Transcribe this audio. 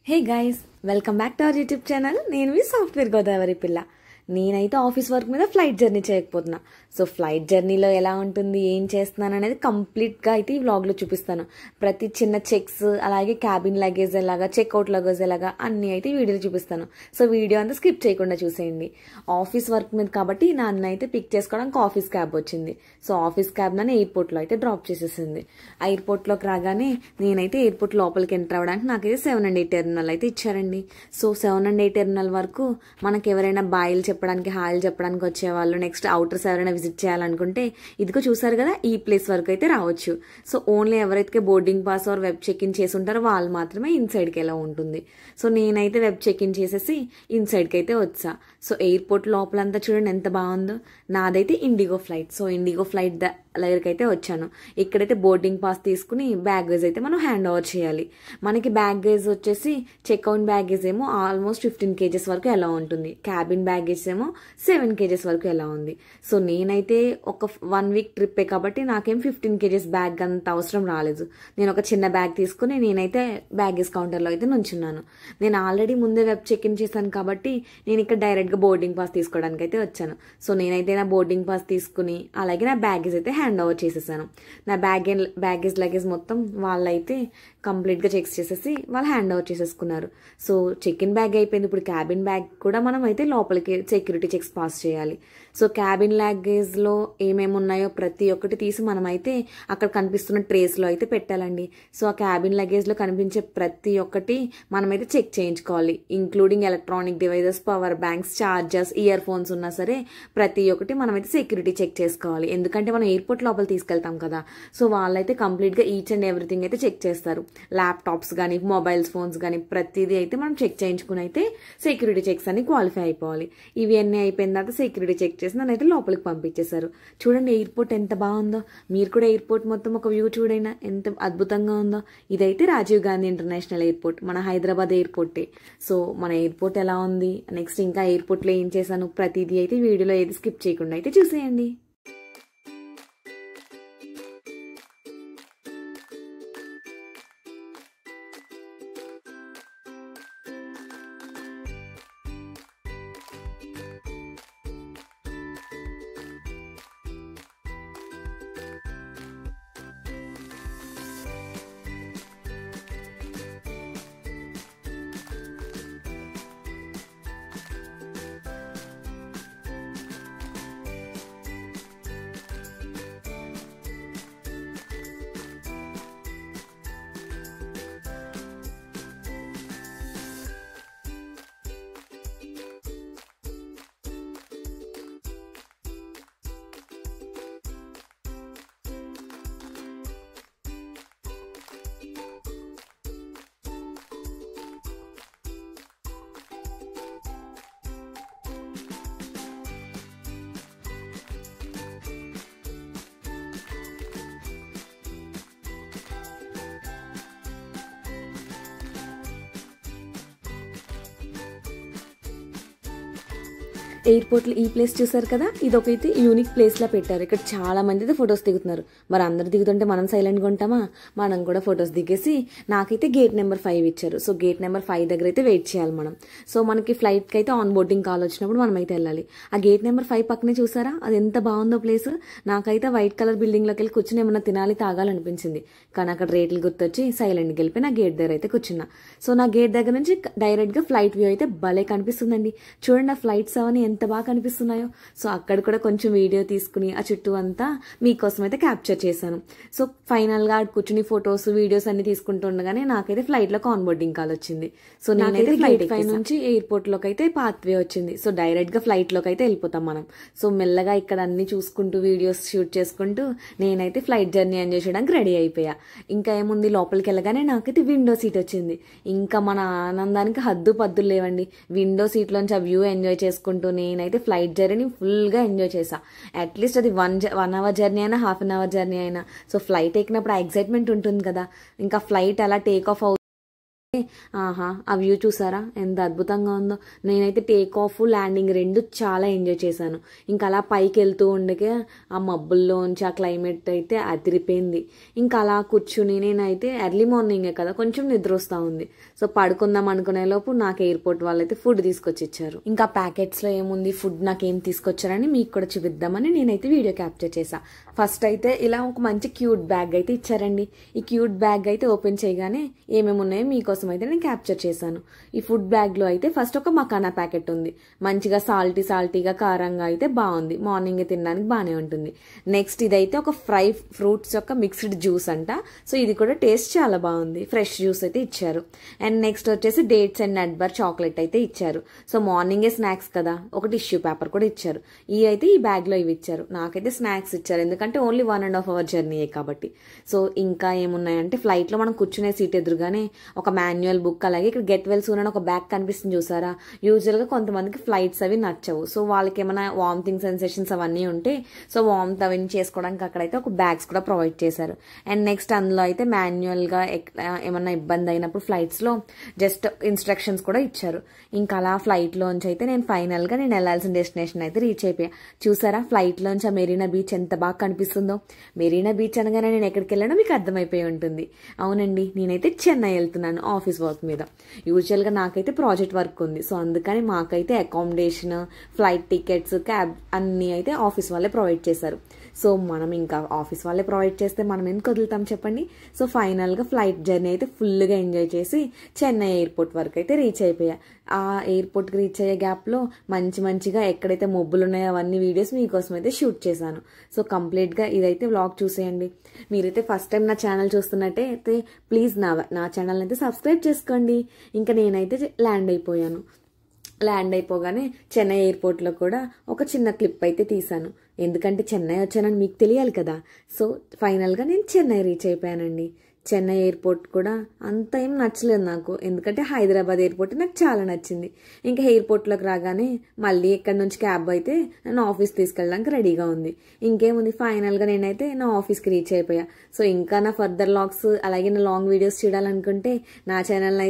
Hey guys, welcome back to our YouTube channel. నేను మీ software Godavari పిల్ల. నేనైతే ఆఫీస్ వర్క్ మీద ఫ్లైట్ జర్నీ చేయకపోతున్నా. సో ఫ్లైట్ జర్నీలో ఎలా ఉంటుంది, ఏం చేస్తున్నాను అనేది కంప్లీట్గా అయితే ఈ వ్లాగ్లో చూపిస్తాను. ప్రతి చిన్న చెక్స్, అలాగే క్యాబిన్ లగేజ్ ఎలాగా, చెక్అవుట్ లగేజ్ ఎలాగా అన్నీ అయితే ఈ వీడియోలో చూపిస్తాను. సో వీడియో అంతా స్కిప్ చేయకుండా చూసేయండి. ఆఫీస్ వర్క్ మీద కాబట్టి నాన్న అయితే పిక్ చేసుకోవడానికి ఆఫీస్ క్యాబ్ వచ్చింది. సో ఆఫీస్ క్యాబ్ నన్ను ఎయిర్పోర్ట్లో అయితే డ్రాప్ చేసేసింది. ఎయిర్పోర్ట్లోకి రాగానే నేనైతే ఎయిర్పోర్ట్ లోపలికి ఎంటర్ అవ్వడానికి నాకైతే 7 and 8 టెర్మినల్ అయితే ఇచ్చారండి. సో 7 and 8 టెర్మినల్ వరకు మనకి ఎవరైనా బాయిలు చెప్పడానికి, హాయిలు చెప్పడానికి వచ్చేవాళ్ళు, నెక్స్ట్ అవుటర్స్ ఎవరైనా విజిట్ చేయాలనుకుంటే ఇదిగో చూసారు కదా, ఈ ప్లేస్ వరకు అయితే రావచ్చు. సో ఓన్లీ ఎవరైతే boarding pass or web check in చేసి ఉంటారో వాళ్ళు మాత్రమే ఇన్సైడ్కి ఎలా ఉంటుంది. సో నేనైతే వెబ్ చెక్ ఇన్ చేసేసి ఇన్సైడ్కి అయితే వచ్చా. సో ఎయిర్పోర్ట్ లోపలంతా చూడండి ఎంత బాగుందో. నాదైతే IndiGo flight. So IndiGo flight దగ్గరికి అయితే వచ్చాను. ఇక్కడైతే బోర్డింగ్ పాస్ తీసుకుని బ్యాగేజ్ అయితే మనం హ్యాండ్ ఓవర్ చేయాలి. మనకి బ్యాగేజ్ వచ్చేసి చెక్అవుట్ బ్యాగేజ్ ఏమో ఆల్మోస్ట్ 15 kgs వరకు ఎలా ఉంటుంది, క్యాబిన్ బ్యాగేజ్ ఏమో 7 kgs వరకు ఎలా ఉంది. సో నేనైతే ఒక 1 week ట్రిప్పే కాబట్టి నాకేం 15 kgs బ్యాగ్ అంత అవసరం రాలేదు. నేను ఒక చిన్న బ్యాగ్ తీసుకుని నేనైతే బ్యాగేజ్ కౌంటర్లో అయితే నుంచున్నాను. నేను ఆల్రెడీ ముందే వెబ్ చెక్ ఇన్ చేశాను కాబట్టి నేను ఇక్కడ డైరెక్ట్గా బోర్డింగ్ పాస్ తీసుకోవడానికి అయితే వచ్చాను. సో నేనైతే నా బోర్డింగ్ పాస్ తీసుకుని అలాగే నా బ్యాగేజ్ అయితే హ్యాండ్ ఓవర్ చేసేసాను. నా బ్యాగేజ్ లగేజ్ మొత్తం వాళ్ళైతే కంప్లీట్గా చెక్స్ చేసేసి వాళ్ళు హ్యాండ్ ఓవర్ చేసేసుకున్నారు. సో చెక్ ఇన్ బ్యాగ్ అయిపోయింది. ఇప్పుడు క్యాబిన్ బ్యాగ్ కూడా మనం అయితే లోపలికి సెక్యూరిటీ చెక్స్ పాస్ చేయాలి. సో క్యాబిన్ లగేజ్లో ఏమేమి ఉన్నాయో ప్రతి ఒక్కటి తీసి మనమైతే అక్కడ కనిపిస్తున్న ట్రేస్లో అయితే పెట్టాలండి. సో ఆ క్యాబిన్ లగేజ్లో కనిపించే ప్రతి ఒక్కటి మనమైతే చెక్ చేయించుకోవాలి, including electronic devices, power banks, chargers, ear phones ఉన్నా సరే ప్రతి ఒక్కటి మనమైతే సెక్యూరిటీ చెక్ చేసుకోవాలి. ఎందుకంటే మనం ఎయిర్పోర్ట్ లోపల తీసుకెళ్తాం కదా. సో వాళ్ళైతే కంప్లీట్గా ఈచ్ అండ్ ఎవ్రీథింగ్ అయితే చెక్ చేస్తారు. ల్యాప్టాప్స్ కానీ, మొబైల్స్ ఫోన్స్ కానీ ప్రతిదీ అయితే మనం చెక్ చేయించుకుని అయితే సెక్యూరిటీ చెక్స్ అన్ని క్వాలిఫై అయిపోవాలి. ఇవి అన్నీ అయిపోయిన తర్వాత సెక్యూరిటీ చెక్ చేసి నన్ను అయితే లోపలికి పంపించేశారు. చూడండి ఎయిర్పోర్ట్ ఎంత బాగుందో. మీరు కూడా ఎయిర్పోర్ట్ మొత్తం ఒక వ్యూ చూడైనా ఎంత అద్భుతంగా ఉందో. ఇదైతే రాజీవ్ గాంధీ ఇంటర్నేషనల్ ఎయిర్పోర్ట్, మన హైదరాబాద్ ఎయిర్పోర్టే. సో మన ఎయిర్పోర్ట్ ఎలా ఉంది, నెక్స్ట్ ఇంకా ఎయిర్పోర్ట్లో ఏం చేశాను ప్రతిదీ అయితే వీడియోలో ఏది స్కిప్ చేయకుండా అయితే చూసేయండి. ఎయిర్పోర్ట్లో ఈ ప్లేస్ చూసారు కదా, ఇదొకైతే యూనిక్ ప్లేస్లా పెట్టారు. ఇక్కడ చాలా మంది అయితే ఫొటోస్ దిగుతున్నారు. మరి అందరు దిగుతుంటే మనం సైలెంట్గా ఉంటామా? మనం కూడా ఫొటోస్ దిగేసి నాకైతే గేట్ నెంబర్ 5 ఇచ్చారు. సో గేట్ నెంబర్ 5 దగ్గర అయితే వెయిట్ చేయాలి మనం. సో మనకి ఫ్లైట్కి అయితే ఆన్ బోర్డింగ్ కాల్ వచ్చినప్పుడు మనం అయితే వెళ్ళాలి. ఆ గేట్ నెంబర్ 5 పక్కనే చూసారా, అది ఎంత బాగుందో ప్లేస్. నాకైతే వైట్ కలర్ బిల్డింగ్లోకి వెళ్ళి కూర్చుని ఏమన్నా తినాలి, తాగాలనిపించింది. కానీ అక్కడ రేట్లు గుర్తొచ్చి సైలెంట్కి వెళ్ళిపోయి నా గేట్ దగ్గర అయితే కూర్చున్నా. సో నా గేట్ దగ్గర నుంచి డైరెక్ట్గా ఫ్లైట్ వ్యూ అయితే భలే కనిపిస్తుందండి. చూడండి ఆ ఫ్లైట్స్ అవన్నీ ఎంత బాగా కనిపిస్తున్నాయో. సో అక్కడ కూడా కొంచెం వీడియో తీసుకుని ఆ చుట్టూ అంతా మీకోసం అయితే క్యాప్చర్ చేశాను. సో ఫైనల్గా కూర్చుని ఫొటోస్, వీడియోస్ అన్ని తీసుకుంటూ ఉండగానే నాకైతే ఫ్లైట్లో ఆన్ బోర్డింగ్ కాల్ వచ్చింది. సో నేనైతే ఫ్లైట్ 5 నుంచి ఎయిర్పోర్ట్లోకి అయితే పాత్వే వచ్చింది. సో డైరెక్ట్గా ఫ్లైట్లోకి అయితే వెళ్ళిపోతాం మనం. సో మెల్లగా ఇక్కడ అన్ని చూసుకుంటూ వీడియోస్ షూట్ చేసుకుంటూ నేనైతే ఫ్లైట్ జర్నీ ఎంజాయ్ చేయడానికి రెడీ అయిపోయా. ఇంకా ఏముంది, లోపలికి వెళ్ళగానే నాకైతే విండో సీట్ వచ్చింది. ఇంకా మన ఆనందానికి హద్దు పద్దులు లేవండి. విండో సీట్లోంచి ఆ వ్యూ ఎంజాయ్ చేసుకుంటూ నేనైతే ఫ్లైట్ జర్నీని ఫుల్గా ఎంజాయ్ చేసా. అట్లీస్ట్ అది 1 hour జర్నీ అయినా, ½ an hour జర్నీ అయినా. సో ఫ్లైట్ ఎక్కినప్పుడు ఆ ఎక్సైట్మెంట్ ఉంటుంది కదా, ఇంకా ఫ్లైట్ అలా టేక్ ఆఫ్ ఆహా, ఆ వ్యూ చూసారా ఎంత అద్భుతంగా ఉందో. నేనైతే టేక్ ఆఫ్ ల్యాండింగ్ రెండు చాలా ఎంజాయ్ చేశాను. ఇంకా అలా పైకి వెళ్తూ ఉండకే ఆ మబ్బుల్లోంచి ఆ క్లైమేట్ అయితే అదిరిపోయింది. ఇంకా అలా కూర్చుని నేనైతే ఎర్లీ మార్నింగే కదా, కొంచెం నిద్ర వస్తూ ఉంది. సో పడుకుందాం అనుకునే లోపు నాకు ఎయిర్పోర్ట్ వాళ్ళైతే ఫుడ్ తీసుకొచ్చి ఇచ్చారు. ఇంకా ప్యాకెట్స్లో ఏముంది, ఫుడ్ నాకేం తీసుకొచ్చారని మీకు కూడా చూపిద్దామని నేనైతే వీడియో క్యాప్చర్ చేశా. ఫస్ట్ అయితే ఇలా ఒక మంచి క్యూట్ బ్యాగ్ అయితే ఇచ్చారండి. ఈ క్యూట్ బ్యాగ్ అయితే ఓపెన్ చేయగానే ఏమేమి ఉన్నాయో మీకోసం అయితే నేను క్యాప్చర్ చేశాను. ఈ ఫుడ్ బ్యాగ్లో అయితే ఫస్ట్ ఒక మకానా ప్యాకెట్ ఉంది. మంచిగా సాల్టీగా కారంగా అయితే బాగుంది. మార్నింగ్ తినడానికి బాగానే ఉంటుంది. నెక్స్ట్ ఇదైతే ఒక ఫ్రూట్స్ యొక్క మిక్స్డ్ జ్యూస్ అంట. సో ఇది కూడా టేస్ట్ చాలా బాగుంది. ఫ్రెష్ జ్యూస్ అయితే ఇచ్చారు. అండ్ నెక్స్ట్ వచ్చేసి dates and nut bar chocolate అయితే ఇచ్చారు. సో మార్నింగే స్నాక్స్ కదా, ఒక టిష్యూ పేపర్ కూడా ఇచ్చారు. ఇవి అయితే ఈ బ్యాగ్లో ఇవి ఇచ్చారు. నాకైతే స్నాక్స్ ఇచ్చారు, ఎందుకంటే ఓన్లీ 1.5 hour జర్నీయే కాబట్టి. సో ఇంకా ఏమున్నాయంటే ఫ్లైట్లో మనం కూర్చునే సీట్ ఎదురుగానే ఒక మాన్యువల్ బుక్, అలాగే ఇక్కడ గెట్ వెల్ సూన్ అని ఒక బ్యాగ్ కనిపిస్తుంది చూసారా. యూజువల్గా కొంతమందికి ఫ్లైట్స్ అవి నచ్చవు. సో వాళ్ళకి ఏమైనా వామిటింగ్ సెన్సేషన్స్ అవన్నీ ఉంటే సో వామిట్ అవన్నీ చేసుకోవడానికి అక్కడైతే ఒక బ్యాగ్స్ కూడా ప్రొవైడ్ చేశారు. అండ్ నెక్స్ట్ అందులో అయితే మాన్యువల్గా ఏమన్నా ఇబ్బంది అయినప్పుడు ఫ్లైట్స్లో జస్ట్ ఇన్స్ట్రక్షన్స్ కూడా ఇచ్చారు. ఇంకా అలా ఫ్లైట్లోంచి అయితే నేను ఫైనల్గా నేను వెళ్ళాల్సిన డెస్టినేషన్ అయితే రీచ్ అయిపోయా. చూసారా ఫ్లైట్లోంచి ఆ మెరీనా బీచ్ ఎంత బాగా కనిపిస్తుందో. మెరీనా బీచ్ అనగానే నేను ఎక్కడికి వెళ్ళానో మీకు అర్థమైపోయి ఉంటుంది. అవునండి, నేనైతే చెన్నై వెళ్తున్నాను ఆఫీస్ వర్క్ మీద. యూజువల్గా నాకైతే ప్రాజెక్ట్ వర్క్ ఉంది. సో అందుకని మాకైతే అకామిడేషన్, ఫ్లైట్ టికెట్స్, క్యాబ్ అన్నీ అయితే ఆఫీస్ వాళ్ళే ప్రొవైడ్ చేశారు. సో మనం ఇంకా ఆఫీస్ వాళ్ళే ప్రొవైడ్ చేస్తే మనం ఎందుకు వదులుతాం చెప్పండి. సో ఫైనల్గా ఫ్లైట్ జర్నీ అయితే ఫుల్గా ఎంజాయ్ చేసి చెన్నై ఎయిర్పోర్ట్ వరకు అయితే రీచ్ అయిపోయా. ఆ ఎయిర్పోర్ట్కి రీచ్ అయ్యే గ్యాప్లో మంచిగా ఎక్కడైతే మబ్బులు ఉన్నాయో అవన్నీ వీడియోస్ మీకోసం అయితే షూట్ చేశాను. సో కంప్లీట్గా ఇదైతే వ్లాగ్ చూసేయండి. మీరైతే ఫస్ట్ టైం నా ఛానల్ చూస్తున్నట్టయితే ప్లీజ్ నా ఛానల్ అయితే సబ్స్క్రైబ్ చేసుకోండి. ఇంకా నేనైతే ల్యాండ్ అయిపోయాను. ల్యాండ్ అయిపోగానే చెన్నై ఎయిర్పోర్ట్లో కూడా ఒక చిన్న క్లిప్ అయితే తీశాను. ఎందుకంటే చెన్నై వచ్చానని మీకు తెలియాలి కదా. సో ఫైనల్గా నేను చెన్నై రీచ్ అయిపోయానండి. చెన్నై ఎయిర్పోర్ట్ కూడా అంత ఏం నచ్చలేదు నాకు, ఎందుకంటే హైదరాబాద్ ఎయిర్పోర్ట్ నాకు చాలా నచ్చింది. ఇంకా ఎయిర్పోర్ట్లోకి రాగానే మళ్ళీ ఇక్కడ నుంచి క్యాబ్ అయితే నన్ను ఆఫీస్ తీసుకెళ్ళడానికి రెడీగా ఉంది. ఇంకేముంది, ఫైనల్గా నేనైతే నా ఆఫీస్కి రీచ్ అయిపోయా. సో ఇంకా నా ఫర్దర్ లాగ్స్ అలాగే నా లాంగ్ వీడియోస్ చూడాలనుకుంటే నా ఛానల్